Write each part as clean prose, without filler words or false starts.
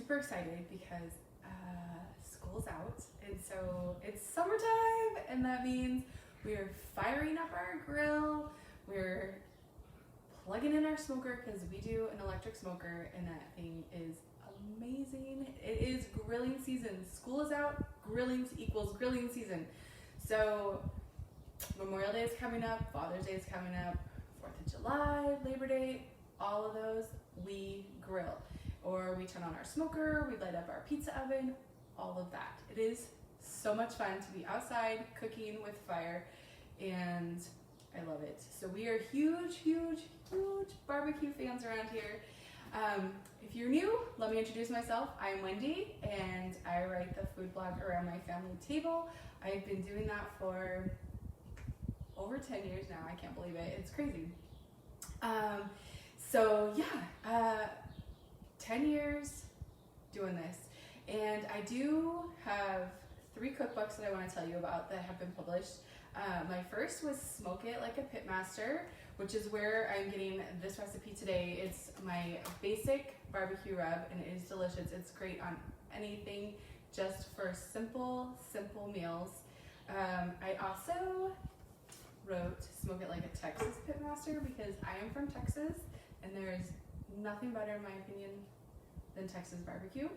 super excited because school's out, and so it's summertime, and that means we're firing up our grill, we're plugging in our smoker because we do an electric smoker, and that thing is amazing. It is grilling season. School is out, grilling equals grilling season. So Memorial Day is coming up, Father's Day is coming up, 4th of July, Labor Day, all of those we grill. Or we turn on our smoker, we light up our pizza oven, all of that. It is so much fun to be outside cooking with fire, and I love it. So we are huge, huge, huge barbecue fans around here. If you're new, let me introduce myself. I'm Wendy, and I write the food blog Around My Family Table. I've been doing that for over 10 years now. I can't believe it. It's crazy. 10 years doing this. And I do have 3 cookbooks that I want to tell you about that have been published. My first was Smoke It Like a Pitmaster, which is where I'm getting this recipe today. It's my basic barbecue rub, and it is delicious. It's great on anything, just for simple meals. I also wrote Smoke It Like a Texas Pitmaster because I am from Texas, and there is nothing better, in my opinion, than Texas barbecue.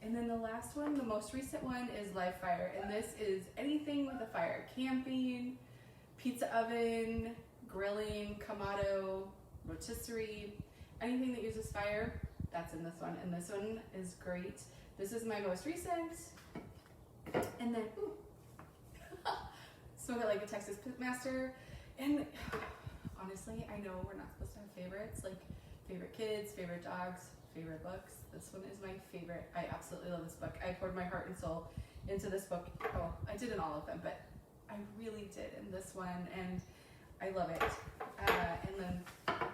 And then the last one, the most recent one, is Live Fire, and this is anything with a fire: camping, pizza oven, grilling, kamado, rotisserie, anything that uses fire, that's in this one. And this one is great. This is my most recent. And then, Smoke It Like a Texas Pitmaster. And honestly, I know we're not supposed to have favorites, like favorite kids, favorite dogs, favorite books. This one is my favorite. I absolutely love this book. I poured my heart and soul into this book. Oh, I did in all of them, but I really did in this one, and I love it. And then,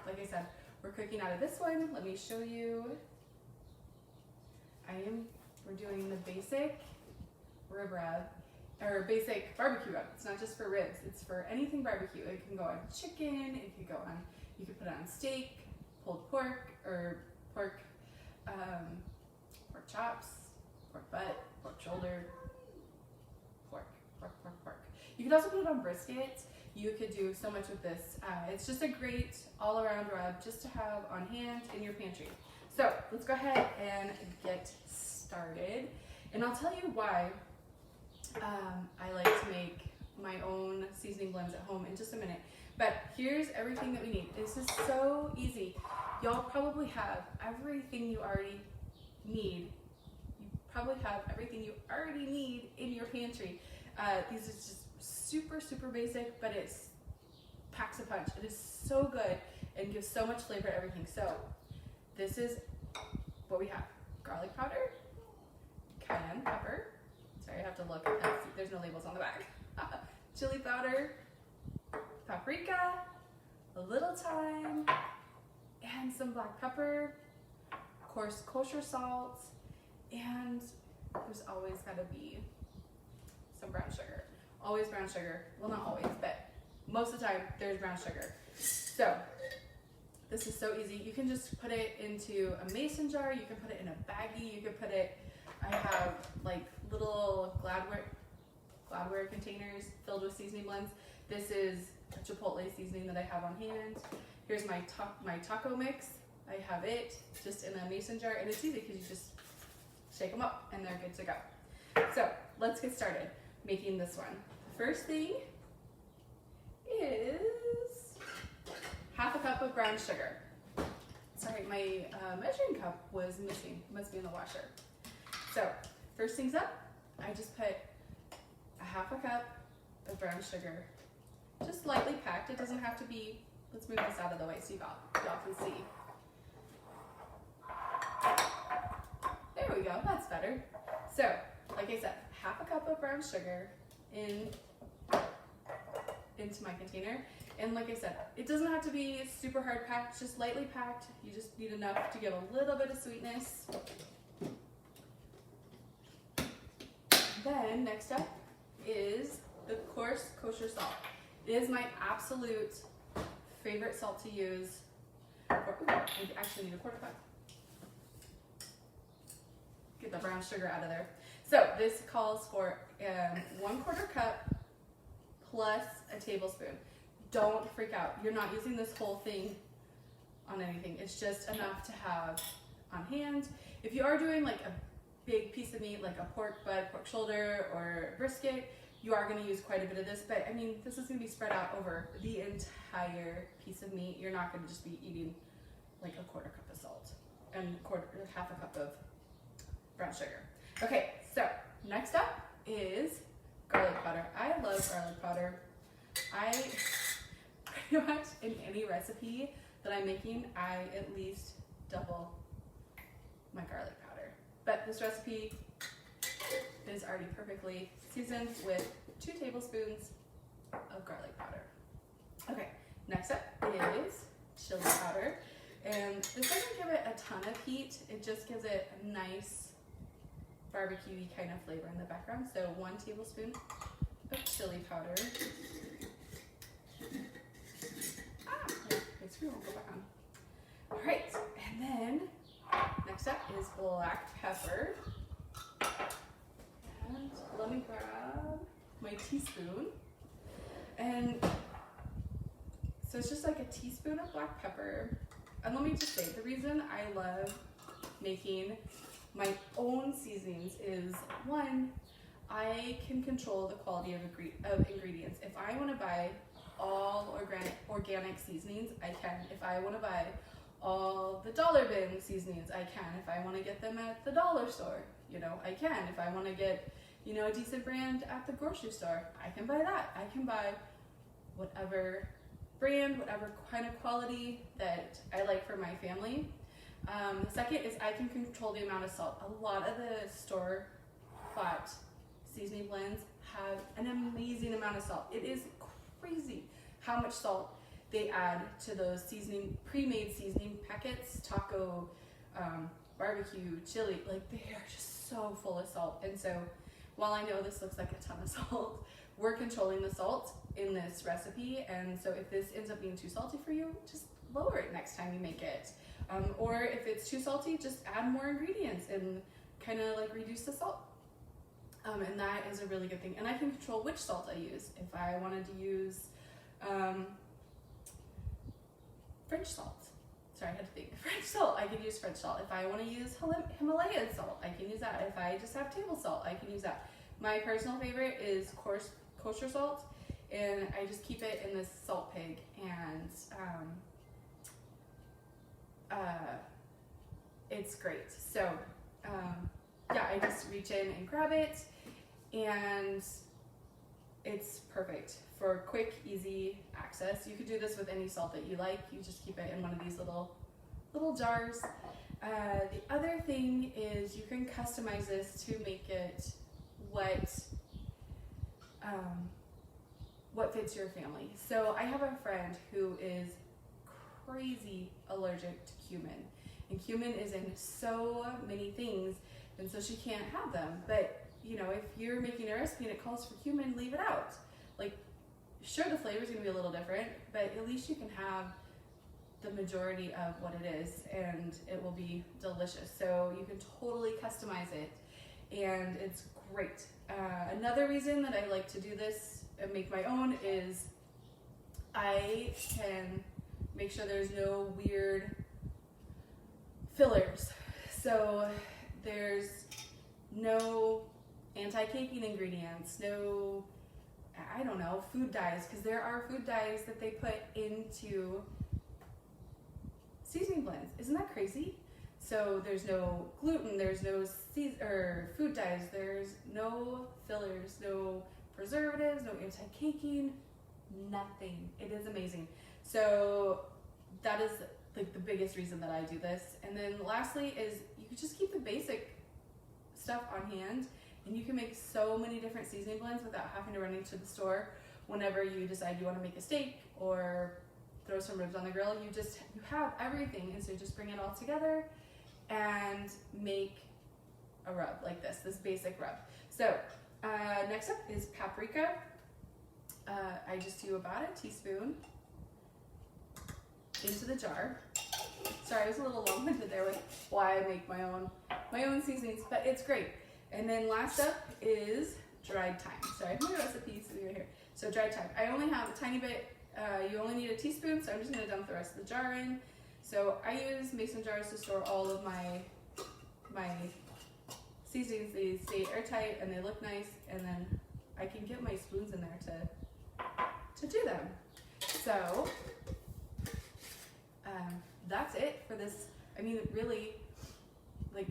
like I said, we're cooking out of this one. Let me show you. We're doing the basic rib rub, or basic barbecue rub. It's not just for ribs, it's for anything barbecue. It can go on chicken, it could go on, you could put it on steak, pulled pork, or pork chops, pork butt, pork shoulder, pork. You could also put it on brisket. You could do so much with this. It's just a great all-around rub just to have on hand in your pantry. So let's go ahead and get started. And I'll tell you why I like to make my own seasoning blends at home in just a minute. But here's everything that we need. This is so easy. Y'all probably have everything you already need. You probably have everything you already need in your pantry. These are just super basic, but it packs a punch. It is so good and gives so much flavor to everything. So this is what we have: garlic powder, cayenne pepper. Sorry, I have to look. There's no labels on the back. Chili powder, paprika, a little thyme, and some black pepper, of course kosher salt, and there's always got to be some brown sugar. Always brown sugar. Well, not always, but most of the time there's brown sugar. So this is so easy. You can just put it into a mason jar. You can put it in a baggie. You can put it, I have like little Gladware containers filled with seasoning blends. This is a Chipotle seasoning that I have on hand. Here's my taco mix. I have it just in a mason jar, and it's easy because you just shake them up and they're good to go. So let's get started making this one. The first thing is half a cup of brown sugar. Sorry, my measuring cup was missing. It must be in the washer. So first things up, I just put a half a cup of brown sugar, just lightly packed. It doesn't have to be. Let's move this out of the way so y'all can see. There we go, that's better. So, like I said, half a cup of brown sugar into my container. And like I said, it doesn't have to be super hard packed, just lightly packed. You just need enough to give a little bit of sweetness. Then next up is the coarse kosher salt. It is my absolute favorite salt to use. I actually need a quarter cup. get the brown sugar out of there. So this calls for 1/4 cup plus a tablespoon. Don't freak out. You're not using this whole thing on anything. It's just enough to have on hand. If you are doing like a big piece of meat, like a pork butt, pork shoulder, or brisket, you are going to use quite a bit of this. But I mean, this is going to be spread out over the entire piece of meat. You're not going to just be eating like a 1/4 cup of salt and half a cup of brown sugar. Okay, so next up is garlic powder. I love garlic powder. I pretty much in any recipe that I'm making, I at least double my garlic powder. But this recipe is already perfectly seasoned with 2 tablespoons of garlic powder. Okay, next up is chili powder. And this doesn't give it a ton of heat, it just gives it a nice barbecue-y kind of flavor in the background. So 1 tablespoon of chili powder. My screw won't go back on. All right, and then next up is black pepper. And let me grab my teaspoon. And so it's just like a teaspoon of black pepper. And let me just say, the reason I love making my own seasonings is, 1, I can control the quality of ingredients. If I want to buy all organic seasonings, I can. If I want to buy all the dollar bin seasonings, I can. If I want to get them at the dollar store, I can. If I want to get, a decent brand at the grocery store, I can buy that. I can buy whatever brand, whatever kind of quality that I like for my family. The second is I can control the amount of salt. A lot of the store-bought seasoning blends have an amazing amount of salt. It is crazy how much salt they add to those pre-made seasoning packets, taco, barbecue, chili. Like, they are just so full of salt. And so while I know this looks like a ton of salt, we're controlling the salt in this recipe. And so if this ends up being too salty for you, just lower it next time you make it. Or if it's too salty, just add more ingredients and kind of like reduce the salt. And that is a really good thing. And I can control which salt I use. If I wanted to use French salt, sorry, I had to think. French salt, I could use French salt. If I want to use Himalayan salt, I can use that. If I just have table salt, I can use that. My personal favorite is kosher salt, and I just keep it in this salt pig, and it's great. So yeah, I just reach in and grab it, and it's perfect for quick, easy access. You could do this with any salt that you like. You just keep it in one of these little jars. The other thing is you can customize this to make it what fits your family. So I have a friend who is crazy allergic to cumin, and cumin is in so many things, and so she can't have them. But if you're making a recipe and it calls for cumin, leave it out. Like, sure, the flavor's gonna be a little different, but at least you can have the majority of what it is, and it will be delicious. So you can totally customize it, and it's great. Another reason that I like to do this and make my own is I can make sure there's no weird fillers. So there's no anti-caking ingredients, no, I don't know, food dyes, because there are food dyes that they put into seasoning blends. Isn't that crazy? So there's no gluten, there's no food dyes, there's no fillers, no preservatives, no anti-caking, nothing. It is amazing. So that is like the biggest reason that I do this. And then lastly is you can just keep the basic stuff on hand, and you can make so many different seasoning blends without having to run into the store whenever you decide you want to make a steak or throw some ribs on the grill. You have everything, and so you just bring it all together and make a rub like this basic rub. So next up is paprika. I just do about a teaspoon into the jar. Sorry, I was a little long-winded there with why I make my own my own seasonings, but it's great. And then last up is dried thyme. So I have my recipe sitting right here. So dried thyme. I only have a tiny bit. You only need a teaspoon, so I'm just going to dump the rest of the jar in. So I use mason jars to store all of my seasonings. They stay airtight and they look nice, and then I can get my spoons in there to do them. So that's it for this. I mean, really, like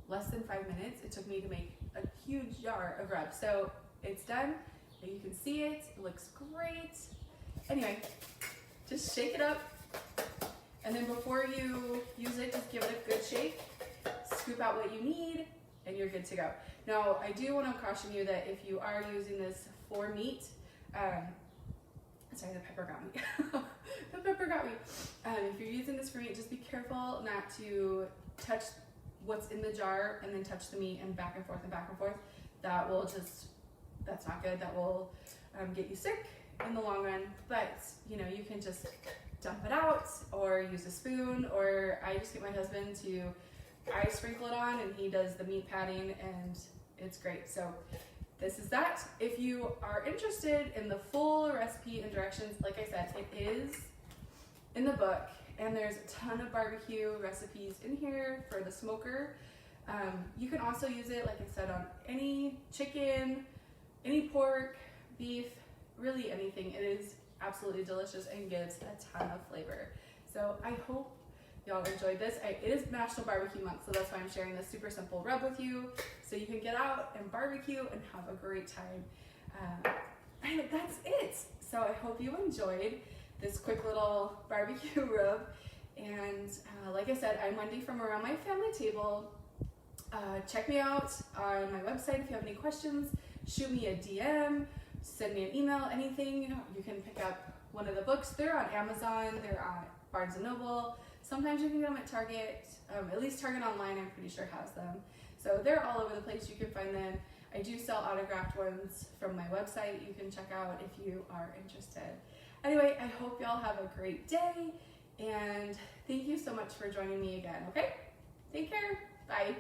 less than 5 minutes it took me to make a huge jar of rub. So it's done. You can see it. It looks great. Anyway, just shake it up, and then before you use it, just give it a good shake. Scoop out what you need, and you're good to go. Now, I do want to caution you that if you are using this for meat, sorry, the pepper got me. The pepper got me. If you're using this for meat, just be careful not to touch what's in the jar and then touch the meat and back and forth and back and forth. That will just, that's not good. That will get you sick in the long run. But, you know, you can just dump it out or use a spoon, or I just get my husband to, I sprinkle it on and he does the meat padding, and it's great. So this is that. If you are interested in the full recipe and directions, like I said, it is in the book, and there's a ton of barbecue recipes in here for the smoker. You can also use it, like I said, on any chicken, any pork, beef, really anything. It is absolutely delicious and gives a ton of flavor. So I hope y'all enjoyed this. It is National Barbecue Month, so that's why I'm sharing this super simple rub with you, so you can get out and barbecue and have a great time. And that's it. So I hope you enjoyed this quick little barbecue rub. And like I said, I'm Wendy from Around My Family Table. Check me out on my website if you have any questions. Shoot me a DM, send me an email, anything. You can pick up one of the books. They're on Amazon, they're on Barnes & Noble. Sometimes you can get them at Target. At least Target Online, I'm pretty sure, has them. So they're all over the place. You can find them. I do sell autographed ones from my website. You can check out if you are interested. Anyway, I hope y'all have a great day, and thank you so much for joining me again, okay? Take care. Bye.